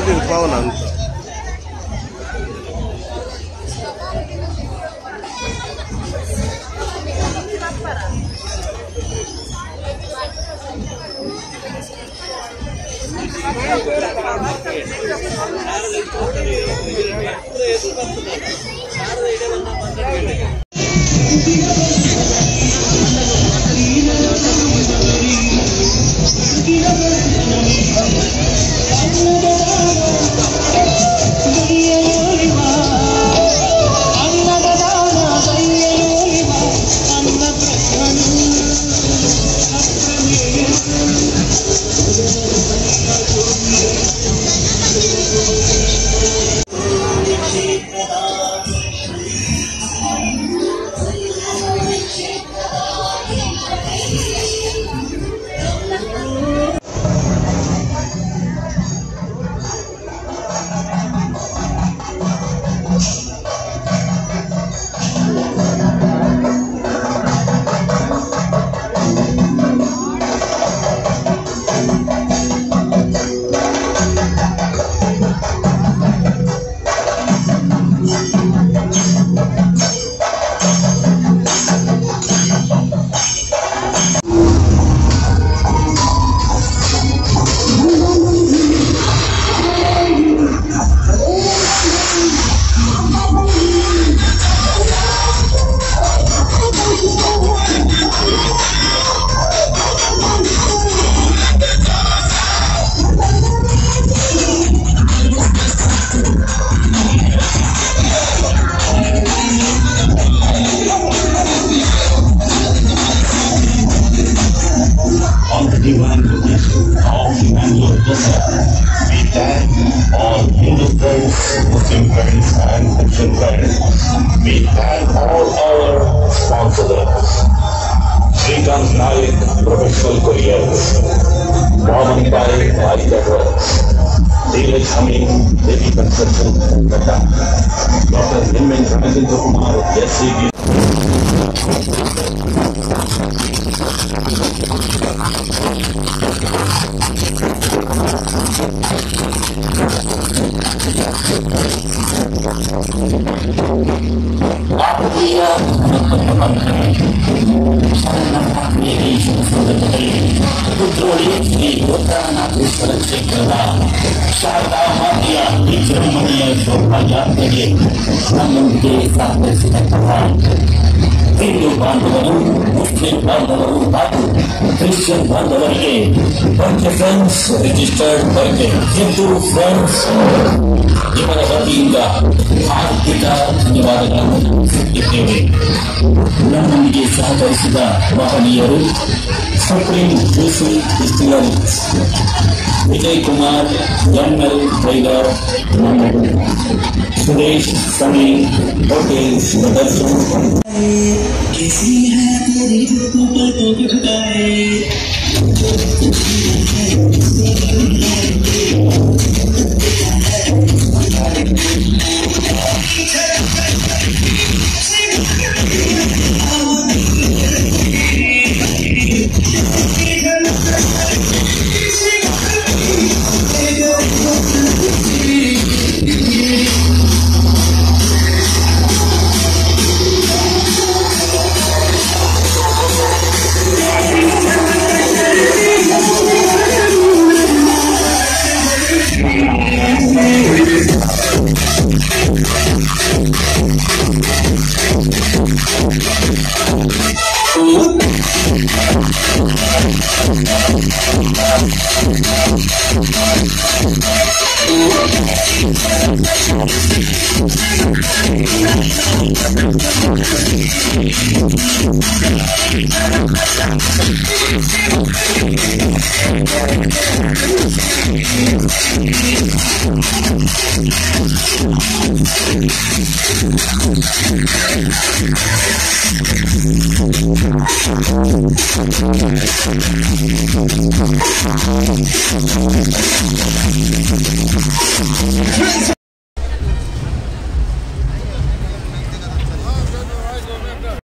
Din paunan. Muslim friends and Christian friends. We thank all our sponsors. Srikanth Naik Professional Couriers, Raman Pai Marita Works, Dheeraj Hameen Devi Construction Kolkata, Dr. Nimmin Rajendra Kumar SCB. Hindu ಬಾಂಧವರು Muslim ಬಾಂಧವರು ಹಾಗೂ Christian ಬಾಂಧವರಿಗೆ ಬಂಕೆ friends registered ಬಂಕೆ Hindu friends ಇವರ ವತಿಯಿಂದ ಹಾರ್ದಿಕ ಧನ್ಯವಾದಗಳನ್ನು ಸಲ್ಲಿಸುತ್ತಿದ್ದೇವೆ. ನಮ್ಮೊಂದಿಗೆ ಸಹಕರಿಸಿದ ಮಹನೀಯರು supreme juicy distilleries, Vijay Kumar NL trailer, Suresh Sunny hotel प्रदर्शन कैसी है तेरी